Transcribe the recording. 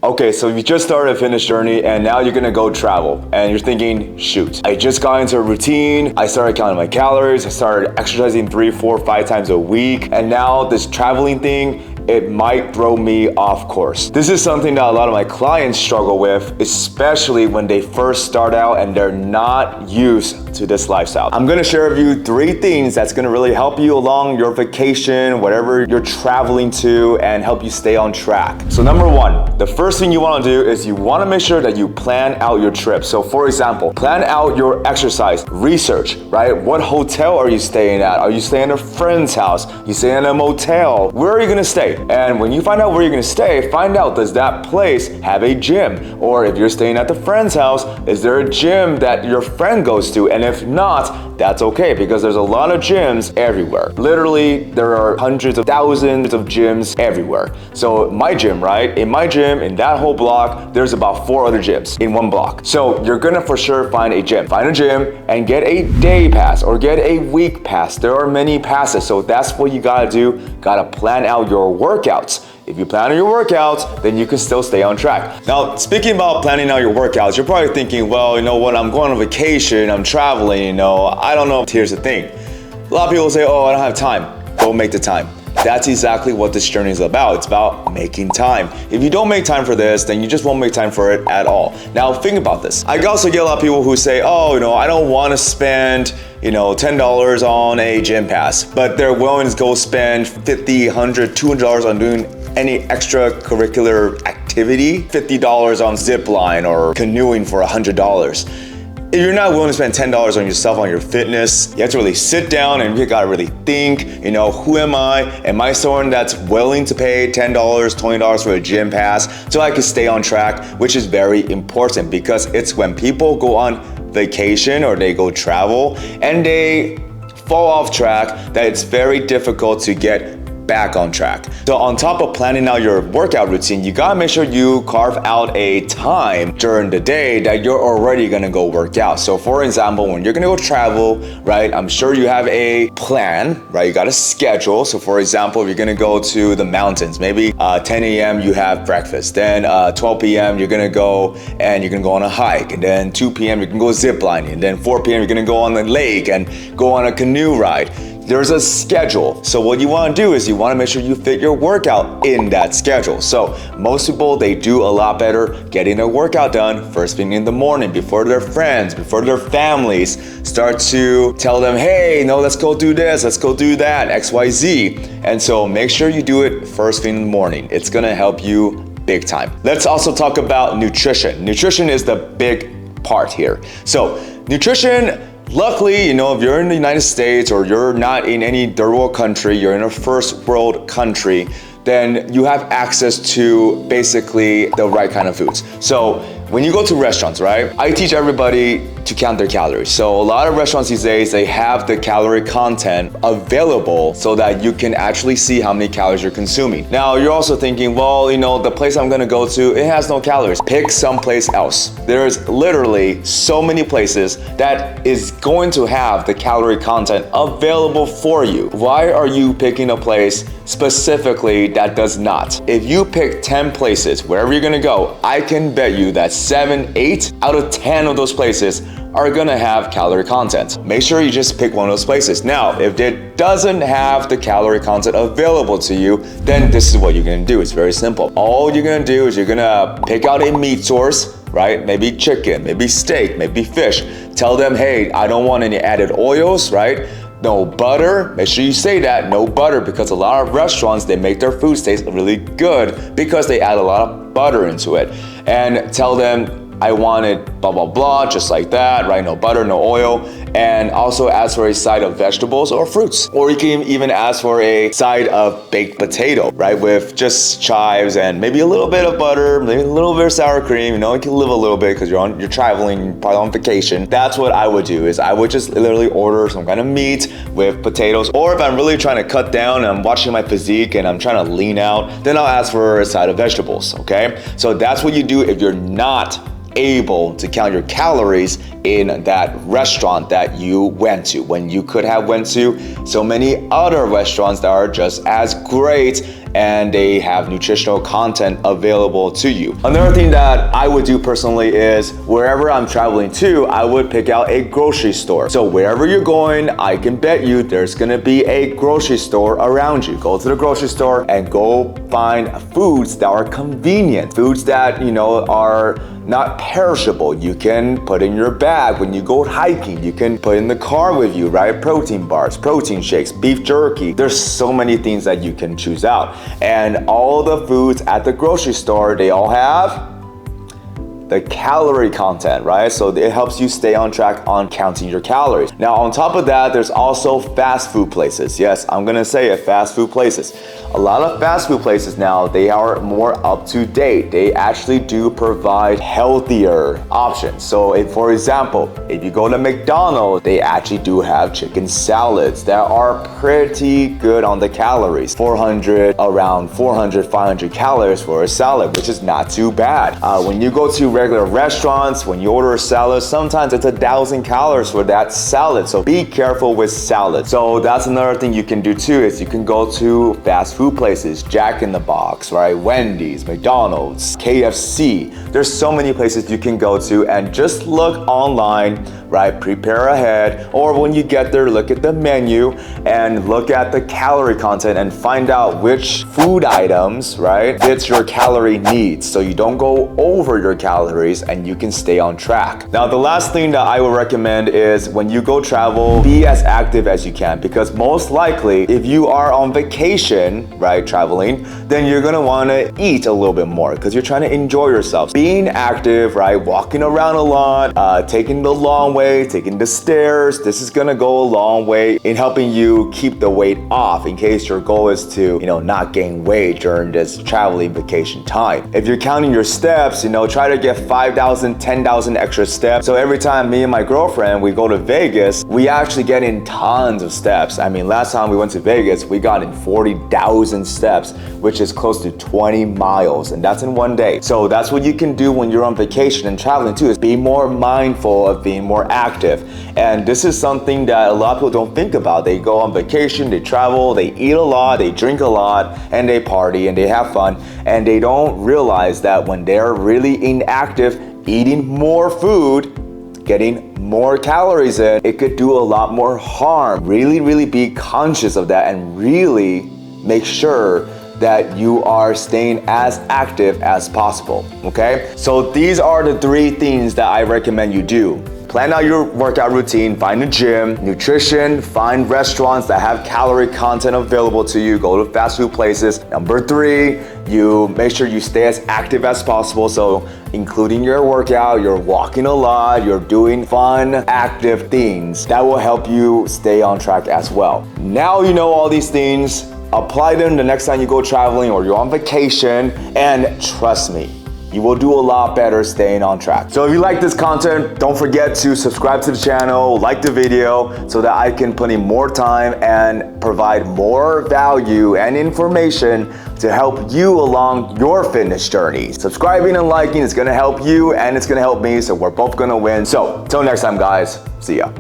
Okay, so you just started a fitness journey and now you're gonna go travel and you're thinking, shoot, I just got into a routine, I started counting my calories, I started exercising 3, 4, 5 times a week, and now this traveling thing, it might throw me off course. This is something that a lot of my clients struggle with, especially when they first start out and they're not used to this lifestyle. I'm gonna share with you 3 things that's gonna really help you along your vacation, whatever you're traveling to, and help you stay on track. So number 1, the first thing you wanna do is you wanna make sure that you plan out your trip. So for example, plan out your exercise, research, right? What hotel are you staying at? Are you staying at a friend's house? You staying in a motel? Where are you gonna stay? And when you find out where you're gonna stay, find out, does that place have a gym? Or if you're staying at the friend's house, is there a gym that your friend goes to? And if not, that's okay, because there's a lot of gyms everywhere. Literally, there are hundreds of thousands of gyms everywhere. So my gym, right? In my gym, in that whole block, there's about 4 other gyms in one block. So you're gonna for sure find a gym. Find a gym and get a day pass or get a week pass. There are many passes, so that's what you gotta do. Gotta plan out your workouts. If you plan out your workouts, then you can still stay on track. Now, speaking about planning out your workouts, you're probably thinking, well, you know what, I'm going on vacation, I'm traveling, you know, I don't know. Here's the thing. A lot of people say, oh, I don't have time. Go make the time. That's exactly what this journey is about. It's about making time. If you don't make time for this, then you just won't make time for it at all. Now, think about this. I also get a lot of people who say, oh, you know, I don't want to spend, you know, $10 on a gym pass, but they're willing to go spend $50, $100, $200 on doing any extracurricular activity, $50 on zip line or canoeing for $100. If you're not willing to spend $10 on yourself, on your fitness, you have to really sit down and you gotta really think, you know, who am I? Am I someone that's willing to pay $10, $20 for a gym pass so I can stay on track, which is very important because it's when people go on vacation or they go travel and they fall off track that it's very difficult to get back on track. So on top of planning out your workout routine, you gotta make sure you carve out a time during the day that you're already gonna go work out. So for example, when you're gonna go travel, right, I'm sure you have a plan, right? You got a schedule. So for example, if you're gonna go to the mountains, maybe 10 a.m. you have breakfast, then 12 p.m. you're gonna go and you're gonna go on a hike, and then 2 p.m. you can go zip lining, and then 4 p.m. you're gonna go on the lake and go on a canoe ride. There's a schedule. So what you wanna do is you wanna make sure you fit your workout in that schedule. So most people, they do a lot better getting their workout done first thing in the morning before their friends, before their families start to tell them, hey, no, let's go do this, let's go do that, XYZ. And so make sure you do it first thing in the morning. It's gonna help you big time. Let's also talk about nutrition. Nutrition is the big part here. So nutrition, luckily, you know, if you're in the United States or you're not in any third world country, you're in a first world country, then you have access to basically the right kind of foods. So when you go to restaurants, right, I teach everybody to count their calories. So a lot of restaurants these days, they have the calorie content available so that you can actually see how many calories you're consuming. Now, you're also thinking, well, you know, the place I'm gonna go to, it has no calories. Pick someplace else. There's literally so many places that is going to have the calorie content available for you. Why are you picking a place specifically that does not? If you pick 10 places, wherever you're gonna go, I can bet you that 7, 8 out of 10 of those places are gonna have calorie content. Make sure you just pick one of those places. Now, if it doesn't have the calorie content available to you, then this is what you're gonna do. It's very simple. All you're gonna do is you're gonna pick out a meat source, right? Maybe chicken, maybe steak, maybe fish. Tell them, hey, I don't want any added oils, right? No butter. Make sure you say that, no butter, because a lot of restaurants, they make their food taste really good because they add a lot of butter into it. And tell them, I wanted blah, blah, blah, just like that, right? No butter, no oil. And also ask for a side of vegetables or fruits. Or you can even ask for a side of baked potato, right? With just chives and maybe a little bit of butter, maybe a little bit of sour cream. You know, you can live a little bit because you're traveling, probably on vacation. That's what I would do, is I would just literally order some kind of meat with potatoes. Or if I'm really trying to cut down and I'm watching my physique and I'm trying to lean out, then I'll ask for a side of vegetables, okay? So that's what you do if you're not able to count your calories in that restaurant that you went to, when you could have went to so many other restaurants that are just as great and they have nutritional content available to you. Another thing that I would do personally is wherever I'm traveling to, I would pick out a grocery store. So wherever you're going, I can bet you there's gonna be a grocery store around you. Go to the grocery store and go find foods that are convenient, foods that, you know, are not perishable. You can put in your bag when you go hiking. You can put in the car with you, right? Protein bars, protein shakes, beef jerky. There's so many things that you can choose out. And all the foods at the grocery store, they all have the calorie content, right? So it helps you stay on track on counting your calories. Now, on top of that, there's also fast food places. Yes, I'm gonna say it, fast food places. A lot of fast food places now, they are more up to date. They actually do provide healthier options. So if, for example, if you go to McDonald's, they actually do have chicken salads that are pretty good on the calories. Around 400, 500 calories for a salad, which is not too bad. When you go to regular restaurants, when you order a salad, sometimes it's 1,000 calories for that salad. So be careful with salad. So that's another thing you can do too, is you can go to fast food places, Jack in the Box, right? Wendy's, McDonald's, KFC. There's so many places you can go to and just look online, right? Prepare ahead, or when you get there, look at the menu and look at the calorie content and find out which food items, right, fits your calorie needs, so you don't go over your calories and you can stay on track. Now, the last thing that I would recommend is when you go travel, be as active as you can, because most likely if you are on vacation, right, traveling, then you're gonna wanna eat a little bit more because you're trying to enjoy yourself. Being active, right, walking around a lot, taking the long way, taking the stairs, this is gonna go a long way in helping you keep the weight off in case your goal is to, you know, not gain weight during this traveling vacation time. If you're counting your steps, you know, try to get 5,000, 10,000 extra steps. So every time me and my girlfriend, we go to Vegas, we actually get in tons of steps. I mean, last time we went to Vegas, we got in 40,000 steps, which is close to 20 miles, and that's in one day. So that's what you can do when you're on vacation and traveling too, is be more mindful of being more active. And this is something that a lot of people don't think about. They go on vacation, they travel, they eat a lot, they drink a lot, and they party and they have fun, and they don't realize that when they're really inactive, eating more food, getting more calories in, it could do a lot more harm. Really be conscious of that and really make sure that you are staying as active as possible, okay? So these are the 3 things that I recommend you do. Plan out your workout routine, find a gym, nutrition, find restaurants that have calorie content available to you, go to fast food places. Number 3, you make sure you stay as active as possible. So including your workout, you're walking a lot, you're doing fun, active things that will help you stay on track as well. Now you know all these things, apply them the next time you go traveling or you're on vacation, and trust me, you will do a lot better staying on track. So if you like this content, don't forget to subscribe to the channel, like the video, so that I can put in more time and provide more value and information to help you along your fitness journey. Subscribing and liking is gonna help you and it's gonna help me, so we're both gonna win. So till next time, guys, see ya.